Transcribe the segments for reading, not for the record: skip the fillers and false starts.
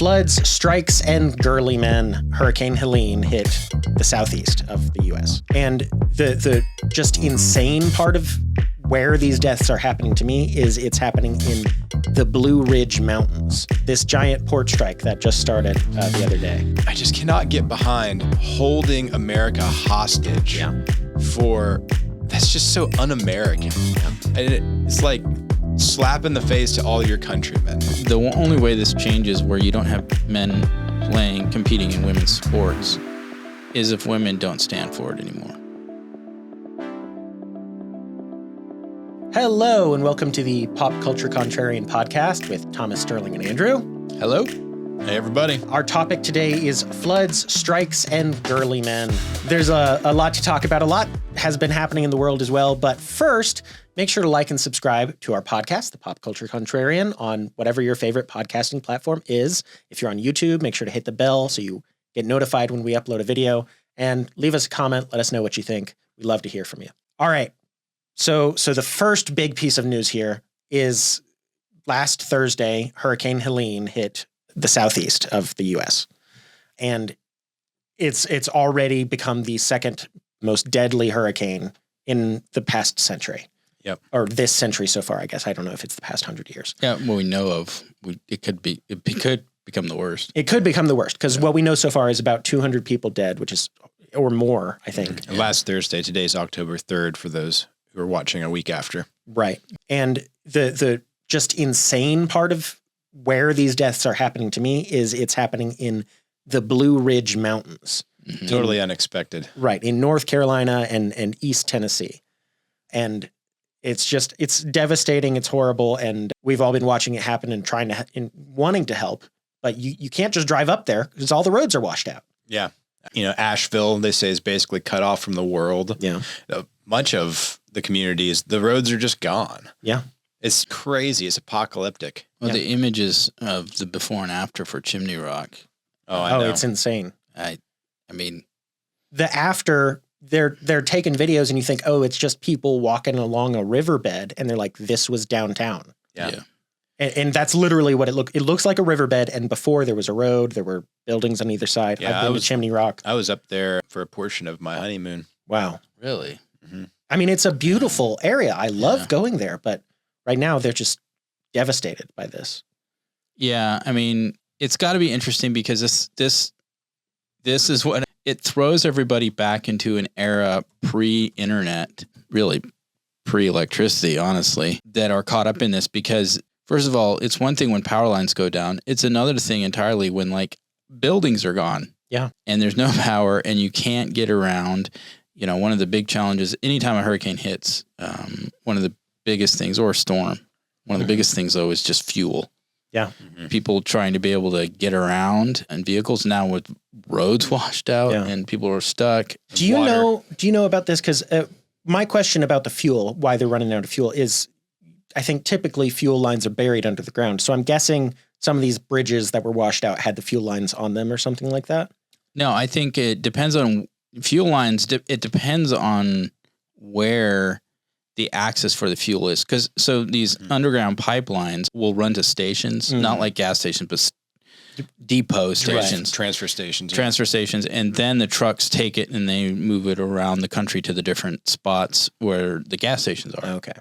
Floods, strikes, and girly men. Hurricane Helene hit the southeast of the U.S. And the just insane part of where these deaths are happening to me is it's happening in the Blue Ridge Mountains. This giant port strike that just started the other day. I just cannot get behind holding America hostage that's just so un-American. And it's like slap in the face to all your countrymen. The only way this changes where you don't have men competing in women's sports is if women don't stand for it anymore. Hello, and welcome to the Pop Culture Contrarian podcast with Thomas, Sterling, and Andrew. Hello. Hey, everybody. Our topic today is floods, strikes, and girly men. There's a lot to talk about. A lot has been happening in the world as well. But first, make sure to like and subscribe to our podcast, the Pop Culture Contrarian, on whatever your favorite podcasting platform is. If you're on YouTube, make sure to hit the bell so you get notified when we upload a video. And leave us a comment. Let us know what you think. We'd love to hear from you. All right. So the first big piece of news here is last Thursday, Hurricane Helene hit the southeast of the U.S. And it's already become the second most deadly hurricane in the past century. Yep. Or this century so far, I guess. I don't know if it's the past 100 years. Yeah, what we know of, it could become the worst. It could become the worst because what we know so far is about 200 people dead, which is, or more, I think. Last Thursday, today's October 3rd for those who are watching a week after. Right. And the just insane part of where these deaths are happening to me is it's happening in the Blue Ridge Mountains. Mm-hmm. Totally unexpected. Right. In North Carolina and East Tennessee. And it's devastating. It's horrible. And we've all been watching it happen and wanting to help. But you can't just drive up there because all the roads are washed out. Yeah. You know, Asheville, they say, is basically cut off from the world. Yeah. Much of the communities, the roads are just gone. Yeah. It's crazy. It's apocalyptic. Well, the images of the before and after for Chimney Rock. Oh, I know. It's insane. I mean, the after they're taking videos and you think, oh, it's just people walking along a riverbed, and they're like, this was downtown. Yeah. And that's literally what it looks. It looks like a riverbed, and before there was a road, there were buildings on either side. Yeah, I've been to Chimney Rock. I was up there for a portion of my honeymoon. Wow. really? Mm-hmm. I mean, it's a beautiful area. I love going there, but right now they're just devastated by this. Yeah, I mean, it's got to be interesting because this is what it throws everybody back into an era pre-internet, really pre-electricity, honestly, that are caught up in this because, first of all, it's one thing when power lines go down. It's another thing entirely when, like, buildings are gone. Yeah. And there's no power and you can't get around. You know, one of the big challenges, anytime a hurricane hits, one of the biggest things, or a storm, one of the biggest things, though, is just fuel. Yeah. Mm-hmm. People trying to be able to get around and vehicles now with roads washed out and people are stuck. Do you know about this? Because my question about the fuel, why they're running out of fuel, is I think typically fuel lines are buried under the ground. So I'm guessing some of these bridges that were washed out had the fuel lines on them or something like that. No, I think it depends on fuel lines. It depends on where the access for the fuel is. So these underground pipelines will run to stations, not like gas stations, but depot stations. Transfer stations. Transfer stations. And then the trucks take it and they move it around the country to the different spots where the gas stations are. Okay.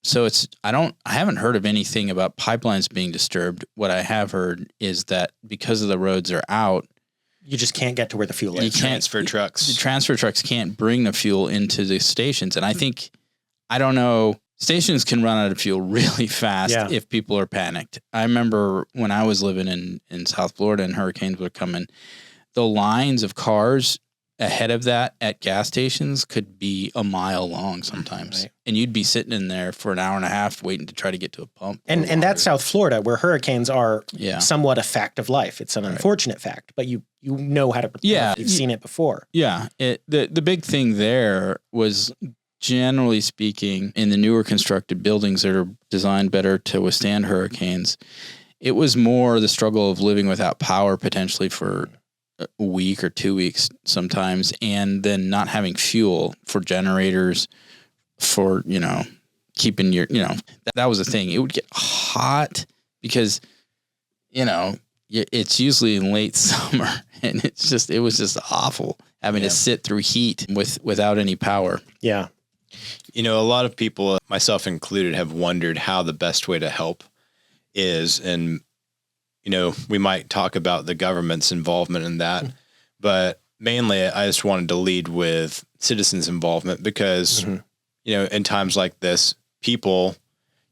So I haven't heard of anything about pipelines being disturbed. What I have heard is that because of the roads are out, you just can't get to where the fuel is. Transfer trucks. The transfer trucks can't bring the fuel into the stations. And I don't know, stations can run out of fuel really fast if people are panicked. I remember when I was living in South Florida and hurricanes were coming, the lines of cars ahead of that at gas stations could be a mile long sometimes. Right. And you'd be sitting in there for an hour and a half waiting to try to get to a pump. And that's South Florida, where hurricanes are somewhat a fact of life. It's an unfortunate fact, but you know how to prepare. Yeah, you've seen it before. Yeah. The big thing there was, generally speaking, in the newer constructed buildings that are designed better to withstand hurricanes, it was more the struggle of living without power potentially for a week or 2 weeks sometimes, and then not having fuel for generators for, keeping your, that was the thing. It would get hot because, it's usually in late summer, and it was just awful having to sit through heat without any power. Yeah. You know, a lot of people, myself included, have wondered how the best way to help is. And, you know, we might talk about the government's involvement in that, but mainly I just wanted to lead with citizens' involvement because, you know, in times like this, people,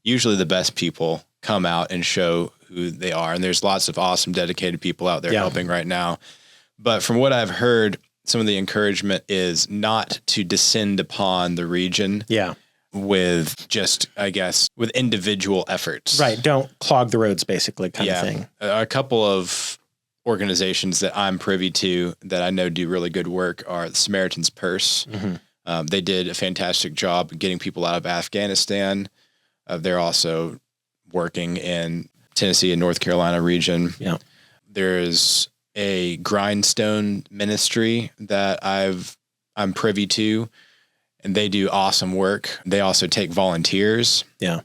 usually the best people, come out and show who they are. And there's lots of awesome, dedicated people out there helping right now. But from what I've heard, some of the encouragement is not to descend upon the region with just, I guess, with individual efforts. Right. Don't clog the roads, basically, kind of thing. A couple of organizations that I'm privy to that I know do really good work are the Samaritan's Purse. They did a fantastic job getting people out of Afghanistan. They're also working in Tennessee and North Carolina region. Yeah. There's a grindstone ministry that I'm privy to, and they do awesome work. They also take volunteers. Yeah.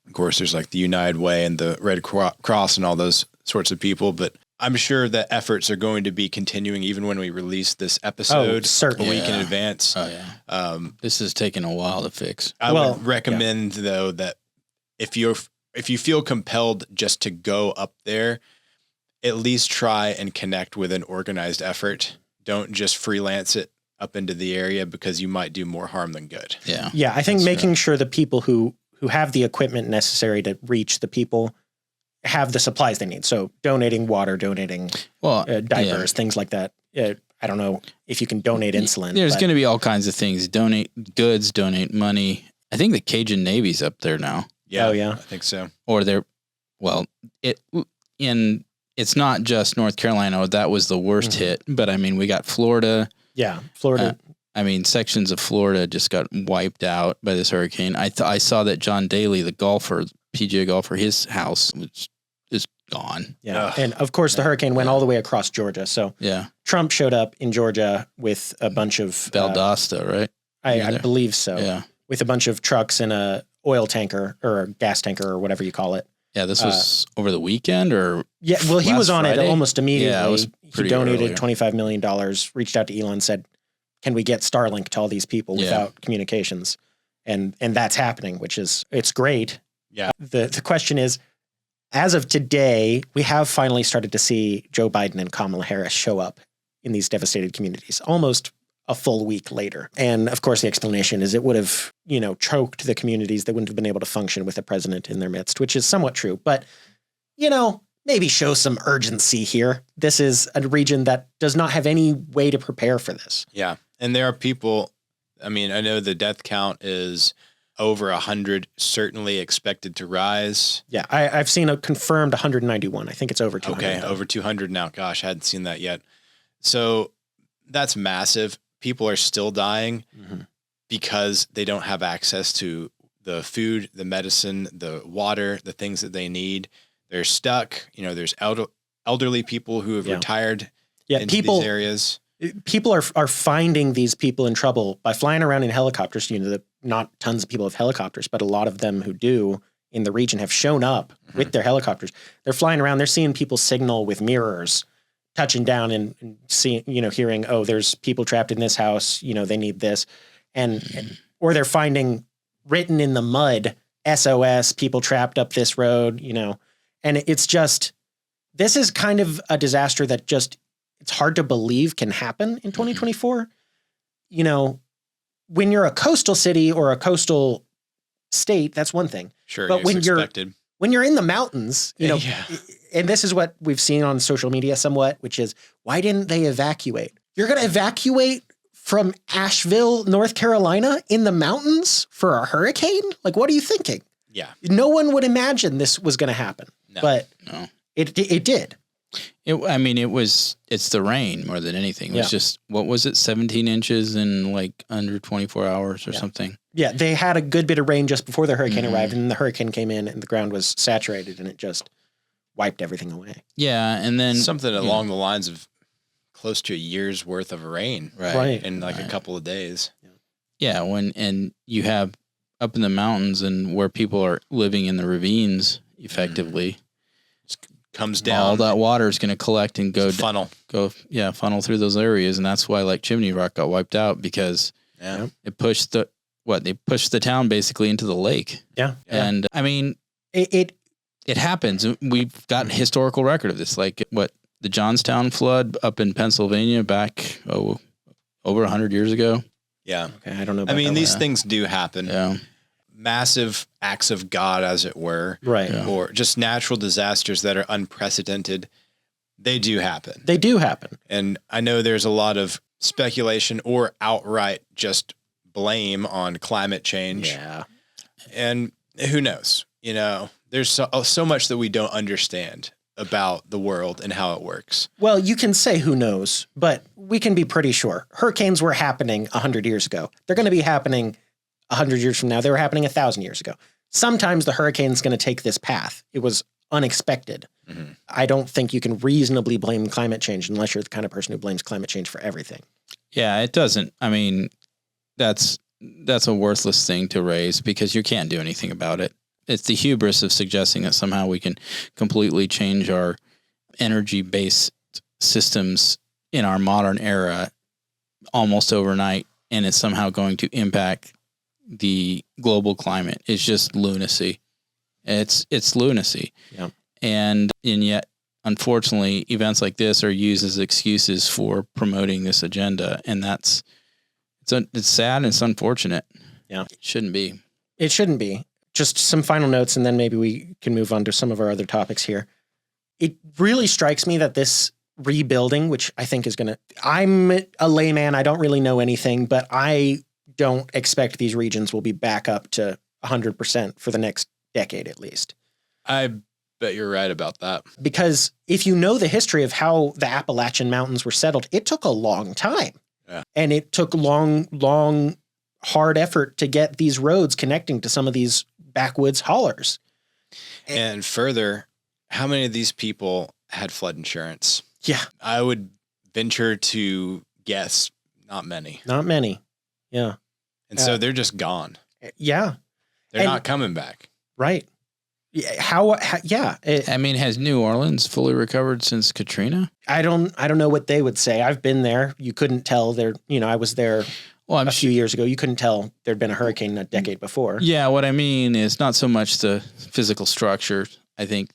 Of course, there's like the United Way and the Red Cross and all those sorts of people, but I'm sure that efforts are going to be continuing even when we release this episode a week in advance. Oh, yeah. This is taking a while to fix. I would recommend though that if you feel compelled just to go up there, at least try and connect with an organized effort. Don't just freelance it up into the area because you might do more harm than good. Yeah. Yeah. I think making sure the people who have the equipment necessary to reach the people have the supplies they need. So donating water, donating diapers, things like that. I don't know if you can donate insulin. There's going to be all kinds of things. Donate goods, donate money. I think the Cajun Navy's up there now. Yeah. Oh, yeah. I think so. Or it's not just North Carolina. That was the worst hit. But I mean, we got Florida. Yeah. Florida. Sections of Florida just got wiped out by this hurricane. I saw that John Daly, the golfer, PGA golfer, his house is gone. Yeah. And of course the hurricane went all the way across Georgia. So Trump showed up in Georgia with a bunch of Valdosta, right? I believe so. Yeah. With a bunch of trucks and a oil tanker or a gas tanker or whatever you call it. Yeah, this was over the weekend or he was on Friday? It almost immediately. Yeah, he donated $25 million, reached out to Elon, said, can we get Starlink to all these people without communications? And that's happening, it's great. Yeah. The question is, as of today, we have finally started to see Joe Biden and Kamala Harris show up in these devastated communities almost a full week later. And of course, the explanation is it would have, choked the communities. They wouldn't have been able to function with a president in their midst, which is somewhat true. But, maybe show some urgency here. This is a region that does not have any way to prepare for this. Yeah. And there are people, I know the death count is over 100, certainly expected to rise. Yeah. I've seen a confirmed 191. I think it's over 200. Okay. Over 200 now. Gosh, I hadn't seen that yet. So that's massive. People are still dying because they don't have access to the food, the medicine, the water, the things that they need. They're stuck. There's elderly people who have retired into these areas. People are finding these people in trouble by flying around in helicopters. Not tons of people have helicopters, but a lot of them who do in the region have shown up with their helicopters. They're flying around. They're seeing people signal with mirrors, touching down and seeing, hearing, oh, there's people trapped in this house, they need this. Or they're finding written in the mud, SOS, people trapped up this road, and it's just, this is kind of a disaster that it's hard to believe can happen in 2024. When you're a coastal city or a coastal state, that's one thing. Sure. But when you're in the mountains, and this is what we've seen on social media somewhat, which is, why didn't they evacuate? You're going to evacuate from Asheville, North Carolina in the mountains for a hurricane? Like, what are you thinking? Yeah. No one would imagine this was going to happen, but it did. It's the rain more than anything. It was just, what was it? 17 inches in like under 24 hours or something. Yeah. They had a good bit of rain just before the hurricane arrived, and then the hurricane came in and the ground was saturated and it just wiped everything away. Yeah. And then something along the lines of close to a year's worth of rain. Right. In like a couple of days. Yeah. And you have up in the mountains and where people are living in the ravines effectively. comes down. All that water is going to collect and funnel through those areas. And that's why like Chimney Rock got wiped out because it pushed the town basically into the lake. Yeah. And I mean, it happens. We've got historical record of this, like the Johnstown flood up in Pennsylvania back, over 100 years ago. Yeah. Okay. I don't know about I mean, these things do happen. Yeah. Massive acts of God, as it were. Right. Yeah. Or just natural disasters that are unprecedented. They do happen. They do happen. And I know there's a lot of speculation or outright just blame on climate change. Yeah. And who knows? There's so much that we don't understand about the world and how it works. Well, you can say who knows, but we can be pretty sure. Hurricanes were happening 100 years ago. They're going to be happening 100 years from now. They were happening 1,000 years ago. Sometimes the hurricane's going to take this path. It was unexpected. Mm-hmm. I don't think you can reasonably blame climate change unless you're the kind of person who blames climate change for everything. Yeah, it doesn't. I mean, that's a worthless thing to raise because you can't do anything about it. It's the hubris of suggesting that somehow we can completely change our energy-based systems in our modern era almost overnight, and it's somehow going to impact the global climate. It's just lunacy. It's lunacy. Yeah. And yet, unfortunately, events like this are used as excuses for promoting this agenda, and it's sad and it's unfortunate. Yeah. It shouldn't be. It shouldn't be. Just some final notes, and then maybe we can move on to some of our other topics here. It really strikes me that this rebuilding, which I think is I'm a layman, I don't really know anything, but I don't expect these regions will be back up to 100% for the next decade at least. I bet you're right about that. Because if you know the history of how the Appalachian Mountains were settled, it took a long time. Yeah. And it took long, hard effort to get these roads connecting to some of these backwoods hollers. And further, how many of these people had flood insurance? Yeah. I would venture to guess not many. Not many. Yeah. And so they're just gone. Yeah. They're not coming back. Right. How yeah. I mean, has New Orleans fully recovered since Katrina? I don't know what they would say. I've been there. You couldn't tell I was there a few years ago. You couldn't tell there'd been a hurricane a decade before. Yeah. What I mean is not so much the physical structure. I think,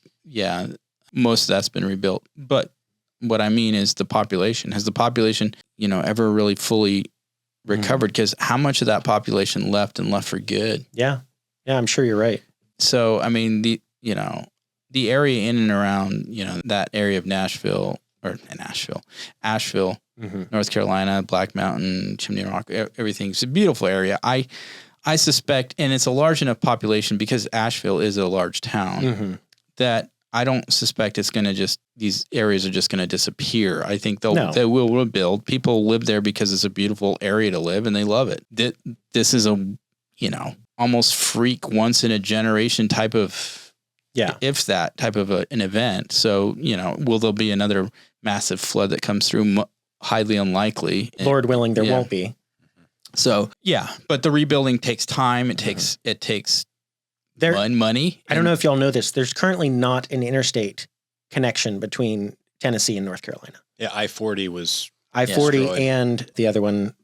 most of that's been rebuilt. But what I mean is the population. Has the population, ever really fully recovered? Because how much of that population left for good? Yeah. Yeah, I'm sure you're right. So, I mean, the area in and around, that area of Asheville, North Carolina, Black Mountain, Chimney Rock, everything's a beautiful area. I suspect, and it's a large enough population because Asheville is a large town, that I don't suspect these areas are just going to disappear. I think they will rebuild. People live there because it's a beautiful area to live and they love it. This is a, almost freak once in a generation type of, if that type of an event. So, will there be another massive flood that comes through? Highly unlikely. Lord willing, there won't be. So, but the rebuilding takes time. It takes money. I don't know if y'all know this. There's currently not an interstate connection between Tennessee and North Carolina. Yeah, I-40 was I-40 destroyed. And the other one,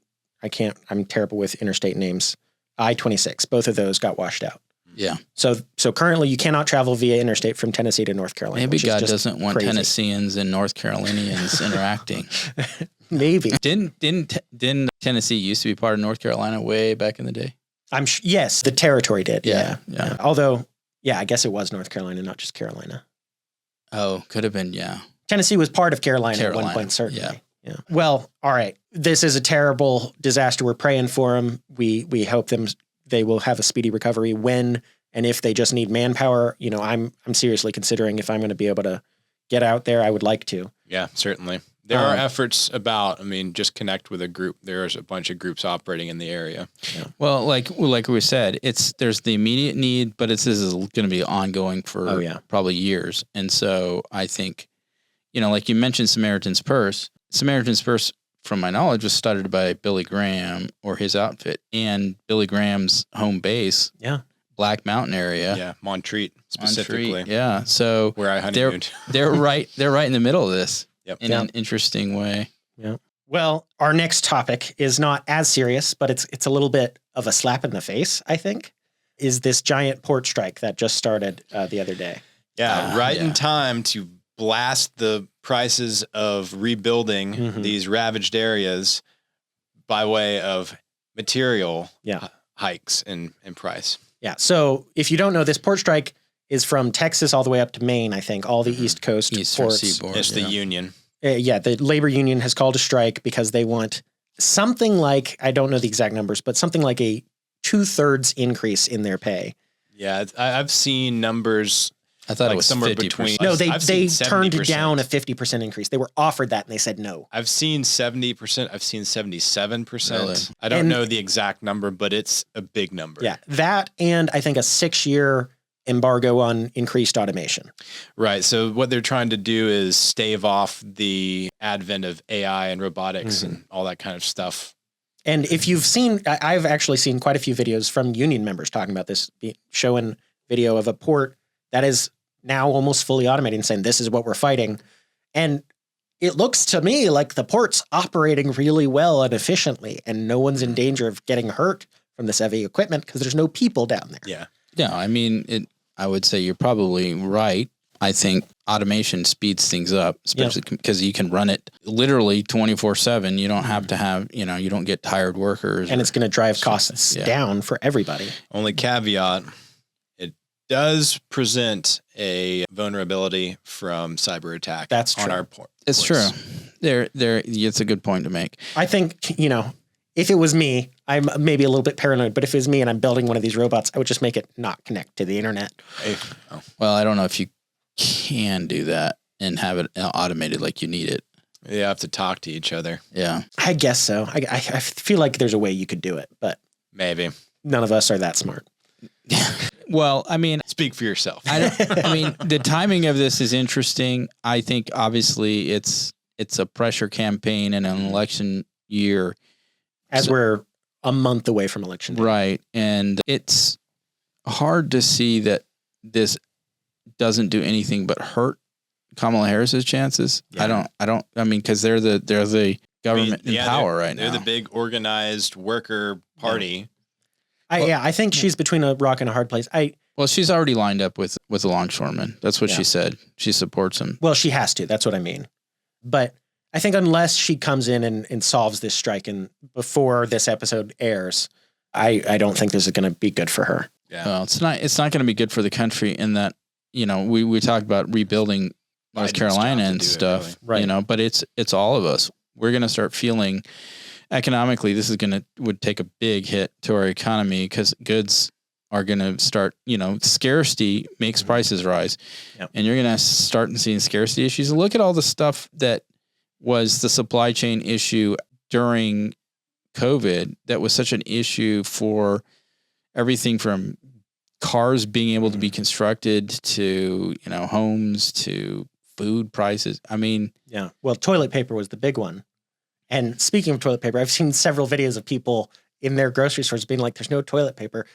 I'm terrible with interstate names. I-26. Both of those got washed out. Yeah. So currently you cannot travel via interstate from Tennessee to North Carolina. Maybe God doesn't want crazy. Tennesseans and North Carolinians interacting. Maybe. Didn't Tennessee used to be part of North Carolina way back in the day? Yes, the territory did. Yeah. Although, I guess it was North Carolina, not just Carolina. Oh, could have been, yeah. Tennessee was part of Carolina at one point, certainly. Yeah. Well, all right. This is a terrible disaster. We're praying for them. We hope they will have a speedy recovery when and if they just need manpower. I'm seriously considering if I'm going to be able to get out there, I would like to. Yeah, certainly. There are efforts just connect with a group. There's a bunch of groups operating in the area. Yeah. Well, like we said, there's the immediate need, but this is going to be ongoing for probably years. And so I think, like you mentioned Samaritan's Purse. Samaritan's Purse, from my knowledge, was started by Billy Graham or his outfit, and Billy Graham's home base Black Mountain area. Yeah, Montreat specifically. Montreat, yeah. So where I honeymooned. They're right in the middle of this in Yeah. an interesting way. Yeah. Well, our next topic is not as serious, but it's a little bit of a slap in the face, I think, is this giant port strike that just started the other day. Yeah, right in time to blast the prices of rebuilding these ravaged areas by way of material hikes in price. Yeah. So if you don't know, this port strike is from Texas all the way up to Maine, I think, all the East Coast Eastern ports. Seaboard. It's the union. The labor union has called a strike because they want something like, I don't know the exact numbers, but something like a 2/3 increase in their pay. Yeah, I've seen numbers. I thought it was somewhere 50%. between. No, they I've seen turned 70%. down a 50% increase. They were offered that and they said no. I've seen 70%. I've seen 77%. Really? I don't know the exact number, but it's a big number. Yeah, that and I think a 6-year embargo on increased automation. Right. So what they're trying to do is stave off the advent of AI and robotics and all that kind of stuff. And if you've seen, I've actually seen quite a few videos from union members talking about this, showing video of a port that is now almost fully automated and saying, this is what we're fighting. And it looks to me like the port's operating really well and efficiently, and no one's in danger of getting hurt from this heavy equipment because there's no people down there. Yeah. Yeah, I mean, I would say you're probably right. I think automation speeds things up, especially because you can run it literally 24/7. You don't have to have, you don't get tired workers. And it's going to drive costs down for everybody. Only caveat, it does present a vulnerability from cyber attack on our port. It's true. It's a good point to make. I think, if it was me, I'm maybe a little bit paranoid, but if it was me and I'm building one of these robots, I would just make it not connect to the internet. Well, I don't know if you can do that and have it automated like you need it. You have to talk to each other. Yeah. I guess so. I feel like there's a way you could do it, but maybe none of us are that smart. Well, I mean, speak for yourself. I mean, the timing of this is interesting. I think obviously it's a pressure campaign in an election year. As we're a month away from election day. Right. And it's hard to see that this doesn't do anything but hurt Kamala Harris's chances. Yeah. I mean, because they're the government in power right now. They're the big organized worker party. I think she's between a rock and a hard place. Well, she's already lined up with the longshoreman. That's what she said. She supports him. Well, she has to. That's what I mean. But I think unless she comes in and solves this strike and before this episode airs, I don't think this is going to be good for her. Yeah. Well, it's not going to be good for the country in that, we talked about rebuilding North Carolina and stuff, really. Right. But it's all of us. We're going to start feeling economically, this is would take a big hit to our economy because goods are going to start, scarcity makes prices rise. Yep. And you're going to start seeing scarcity issues. And look at all the stuff that was the supply chain issue during COVID that was such an issue for everything from cars being able to be constructed to, homes to food prices. I mean, yeah. Well, toilet paper was the big one. And speaking of toilet paper, I've seen several videos of people in their grocery stores being like, there's no toilet paper.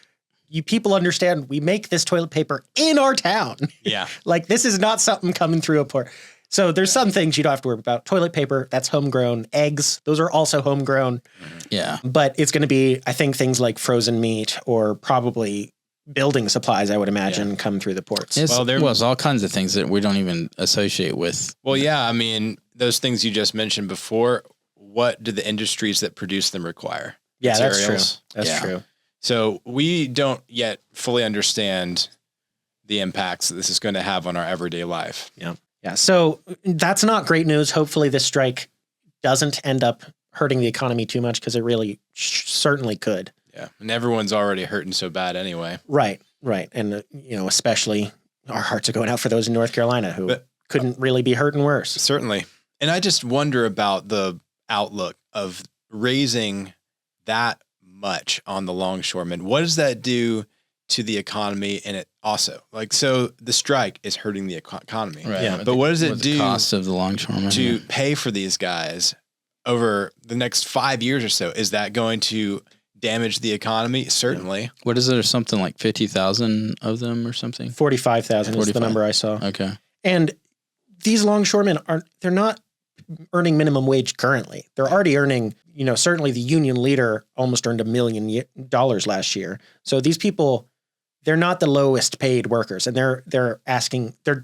You people understand we make this toilet paper in our town. Yeah. Like this is not something coming through a port. So there's some things you don't have to worry about. Toilet paper, that's homegrown. Eggs, those are also homegrown. Yeah. But it's going to be, I think, things like frozen meat or probably building supplies, I would imagine, come through the ports. There's all kinds of things that we don't even associate with. Well, yeah. I mean, those things you just mentioned before, what do the industries that produce them require? Yeah, Materials? That's true. So we don't yet fully understand the impacts that this is going to have on our everyday life. Yeah. Yeah. So that's not great news. Hopefully this strike doesn't end up hurting the economy too much because it really certainly could. Yeah. And everyone's already hurting so bad anyway. Right. And, especially our hearts are going out for those in North Carolina who couldn't really be hurting worse. Certainly. And I just wonder about the outlook of raising that much on the longshoremen. What does that do to the economy? And it also so the strike is hurting the economy. Right. Yeah. But what does it do the cost of the longshoremen to pay for these guys over the next 5 years or so? Is that going to damage the economy? Certainly. What is it? Or something like 50,000 of them or something? 45,000 is the number I saw. Okay. And these longshoremen they're not earning minimum wage currently. They're already earning, certainly the union leader almost earned $1 million last year. So these people, they're not the lowest paid workers, and they're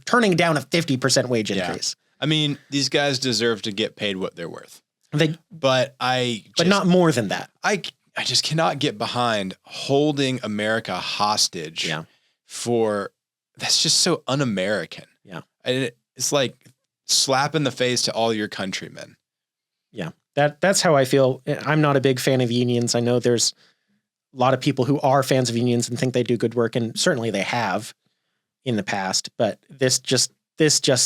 turning down a 50% wage increase. I mean, these guys deserve to get paid what they're worth. But not more than that. I just cannot get behind holding America hostage that's just so un-American. Yeah. It's like slap in the face to all your countrymen. Yeah. That's how I feel. I'm not a big fan of unions. I know there's a lot of people who are fans of unions and think they do good work, and certainly they have in the past, but this just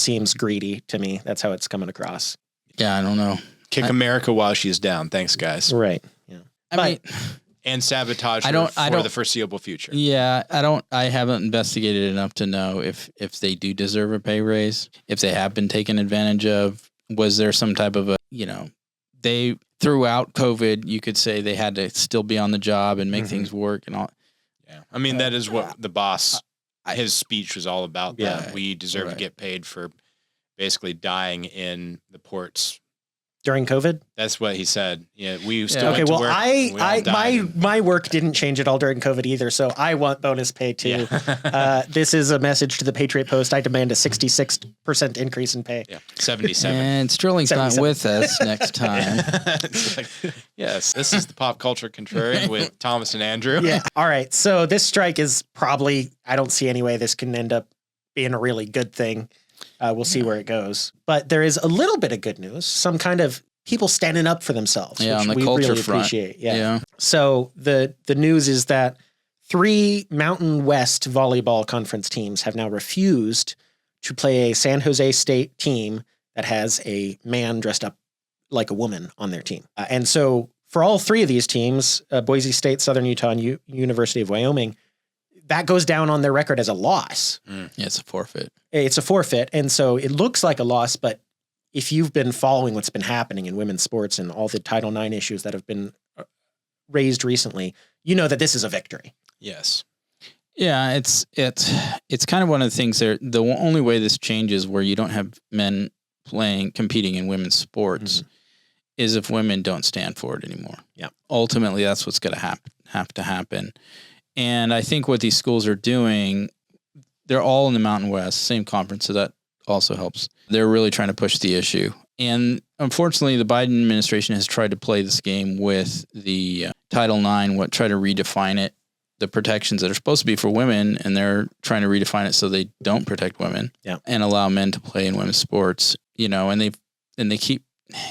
seems greedy to me. That's how it's coming across. Yeah, I don't know. Kick America while she's down. Thanks, guys. Right. Yeah. And sabotage her for the foreseeable future. Yeah, I haven't investigated enough to know if they do deserve a pay raise, if they have been taken advantage of. Was there some type of they throughout COVID, you could say they had to still be on the job and make things work and all. Yeah. I mean, that is what the boss, his speech was all about. That we deserve to get paid for basically dying in the ports. During COVID? That's what he said. Yeah, we still went to work. My work didn't change at all during COVID either, so I want bonus pay too. Yeah. This is a message to the Patriot Post. I demand a 66% increase in pay. Yeah, 77. And Sterling's not with us next time. Yes, this is the Pop Culture Contrarian with Thomas and Andrew. Yeah. All right, so this strike is probably, I don't see any way this can end up being a really good thing. We'll see where it goes. But there is a little bit of good news, some kind of people standing up for themselves, which on the we culture really front. appreciate. Yeah. So the news is that 3 Mountain West volleyball conference teams have now refused to play a San Jose State team that has a man dressed up like a woman on their team. And so for all 3 of these teams, Boise State, Southern Utah, and University of Wyoming, that goes down on their record as a loss. Yeah, it's a forfeit. It's a forfeit. And so it looks like a loss, but if you've been following what's been happening in women's sports and all the Title IX issues that have been raised recently, you know that this is a victory. Yes. Yeah, it's kind of one of the things there. The only way this changes where you don't have men competing in women's sports is if women don't stand for it anymore. Yeah. Ultimately, that's what's going to have to happen. And I think what these schools are doing, they're all in the Mountain West, same conference, so that also helps. They're really trying to push the issue. And unfortunately, the Biden administration has tried to play this game with the Title IX, try to redefine it, the protections that are supposed to be for women, and they're trying to redefine it so they don't protect women and allow men to play in women's sports, and they keep,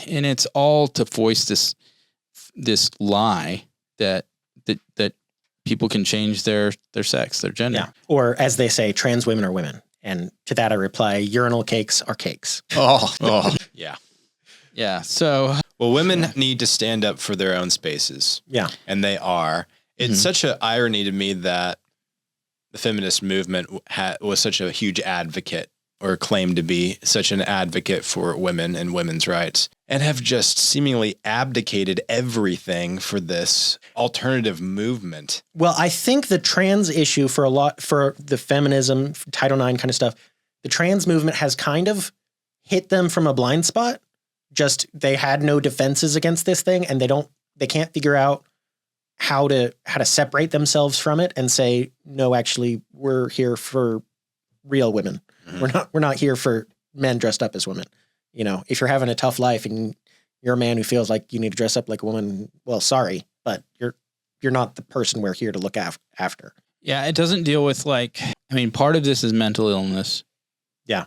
and it's all to voice this lie that people can change their sex, their gender. Yeah. Or as they say, trans women are women. And to that I reply, urinal cakes are cakes. Oh. Yeah. Yeah. So, well, women need to stand up for their own spaces. Yeah. And they are. It's such an irony to me that the feminist movement was such a huge advocate, or claimed to be such an advocate for women and women's rights, and have just seemingly abdicated everything for this alternative movement. Well, I think the trans issue for the feminism, Title IX kind of stuff, the trans movement has kind of hit them from a blind spot. Just they had no defenses against this thing, and they can't figure out how to separate themselves from it and say, no, actually, we're here for real women. We're not here for men dressed up as women. If you're having a tough life and you're a man who feels like you need to dress up like a woman, well, sorry, but you're not the person we're here to look after. Yeah, it doesn't deal with part of this is mental illness. Yeah.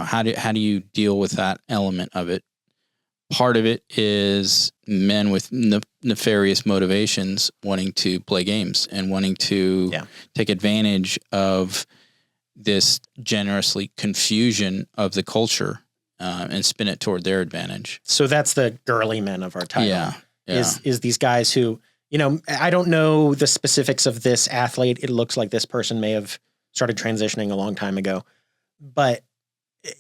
How do you deal with that element of it? Part of it is men with nefarious motivations wanting to play games and wanting to take advantage of this generously confusion of the culture and spin it toward their advantage. So that's the girly men of our time. Yeah. Is these guys who, I don't know the specifics of this athlete. It looks like this person may have started transitioning a long time ago, but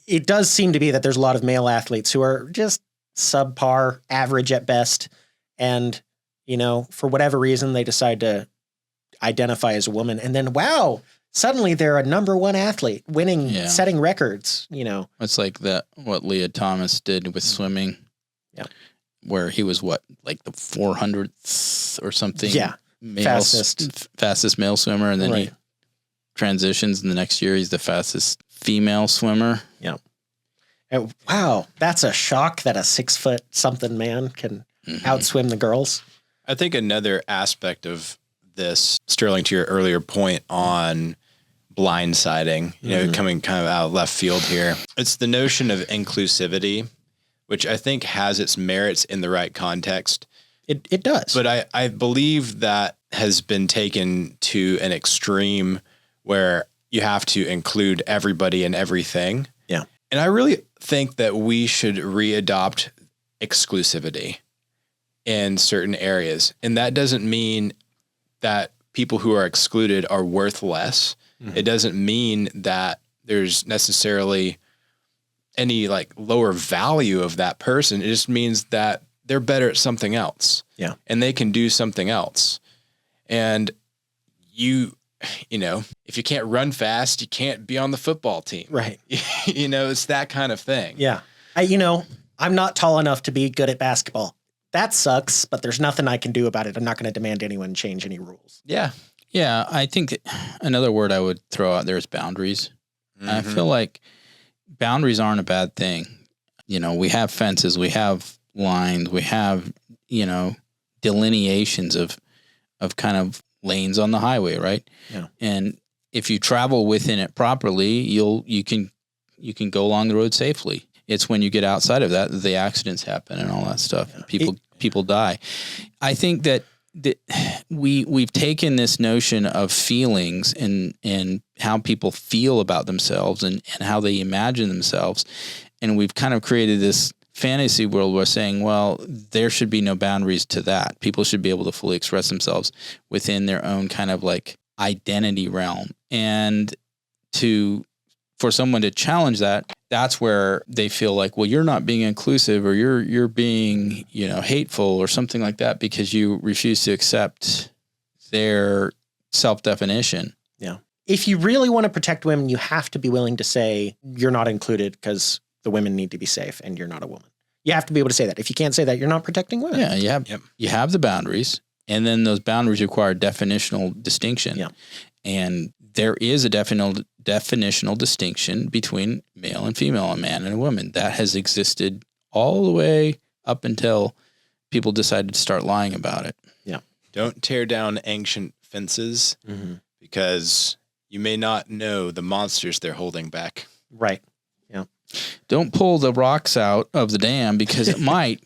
it does seem to be that there's a lot of male athletes who are just subpar, average at best, and you know, for whatever reason, they decide to identify as a woman. And then, wow, suddenly they're a number one athlete winning, setting records, you know. It's like what Leah Thomas did with swimming. Yeah. Where he was like the 400th or something. Yeah. Fastest male swimmer. And then he transitions, and the next year he's the fastest female swimmer. Yeah. And wow, that's a shock that a 6 foot something man can outswim the girls. I think another aspect of this, Sterling, to your earlier point on blindsiding, you know, coming kind of out of left field here, it's the notion of inclusivity, which I think has its merits in the right context. It does. But I believe that has been taken to an extreme where you have to include everybody and everything. Yeah. And I really think that we should readopt exclusivity in certain areas. And that doesn't mean that people who are excluded are worth less. It doesn't mean that there's necessarily any like lower value of that person. It just means that they're better at something else. Yeah. And they can do something else. And you know, if you can't run fast, you can't be on the football team. Right. You know, it's that kind of thing. Yeah. I'm not tall enough to be good at basketball. That sucks, but there's nothing I can do about it. I'm not going to demand anyone change any rules. Yeah. Yeah. I think another word I would throw out there is boundaries. I feel like boundaries aren't a bad thing. You know, we have fences, we have lines, we have, you know, delineations of kind of lanes on the highway, right? Yeah. And if you travel within it properly, you can go along the road safely. It's when you get outside of that the accidents happen and all that stuff. Yeah. People die. I think that we've taken this notion of feelings and how people feel about themselves and how they imagine themselves, and we've kind of created this fantasy world where saying, well, there should be no boundaries to that. People should be able to fully express themselves within their own kind of like identity realm. And for someone to challenge that, that's where they feel like, well, you're not being inclusive, or you're being, you know, hateful or something like that because you refuse to accept their self-definition. Yeah. If you really want to protect women, you have to be willing to say you're not included because the women need to be safe and you're not a woman. You have to be able to say that. If you can't say that, you're not protecting women. Yeah, you have the boundaries, and then those boundaries require definitional distinction. Yeah. And there is a definitional distinction between male and female, a man and a woman. That has existed all the way up until people decided to start lying about it. Yeah. Don't tear down ancient fences because you may not know the monsters they're holding back. Right. Yeah. Don't pull the rocks out of the dam because it might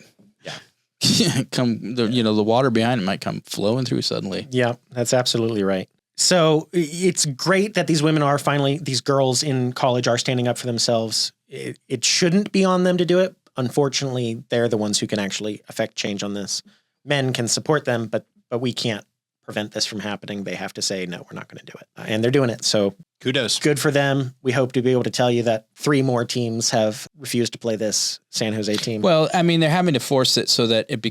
the water behind it might come flowing through suddenly. Yeah, that's absolutely right. So it's great that these girls in college are standing up for themselves. It shouldn't be on them to do it. Unfortunately, they're the ones who can actually affect change on this. Men can support them, but we can't prevent this from happening. They have to say, no, we're not going to do it. And they're doing it. So kudos. Good for them. We hope to be able to tell you that 3 more teams have refused to play this San Jose team. Well, I mean, they're having to force it so that it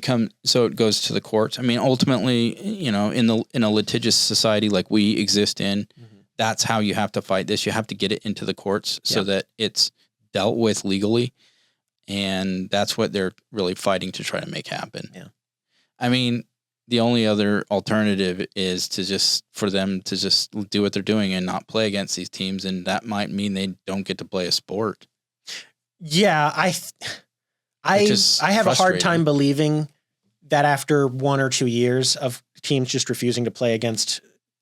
goes to the courts. I mean, ultimately, you know, in a litigious society like we exist in, that's how you have to fight this. You have to get it into the courts so that it's dealt with legally. And that's what they're really fighting to try to make happen. Yeah. I mean, the only other alternative is for them to just do what they're doing and not play against these teams. And that might mean they don't get to play a sport. Yeah. I have a hard time believing that after 1 or 2 years of teams just refusing to play against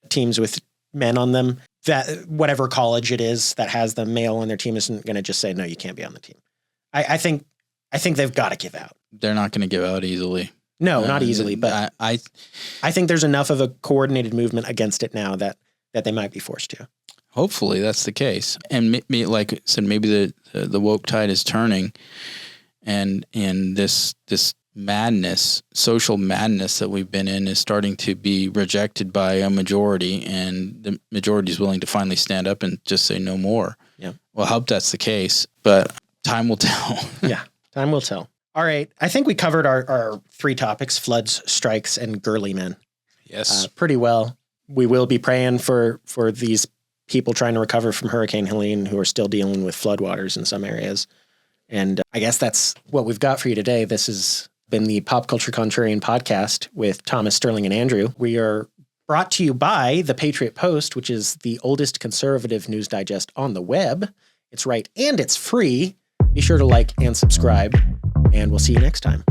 teams with men on them, that whatever college it is that has the male on their team isn't going to just say, no, you can't be on the team. I think they've got to give out. They're not going to give out easily. No, not easily, but I think there's enough of a coordinated movement against it now that they might be forced to. Hopefully that's the case. And like I said, maybe the woke tide is turning, and this madness, social madness that we've been in is starting to be rejected by a majority, and the majority is willing to finally stand up and just say no more. Yeah. Well, I hope that's the case, but time will tell. Yeah, time will tell. All right. I think we covered our 3 topics, floods, strikes, and girly men. Yes. Pretty well. We will be praying for these people trying to recover from Hurricane Helene who are still dealing with floodwaters in some areas. And I guess that's what we've got for you today. This has been the Pop Culture Contrarian podcast with Thomas, Sterling, and Andrew. We are brought to you by the Patriot Post, which is the oldest conservative news digest on the web. It's right and it's free. Be sure to like and subscribe, and we'll see you next time.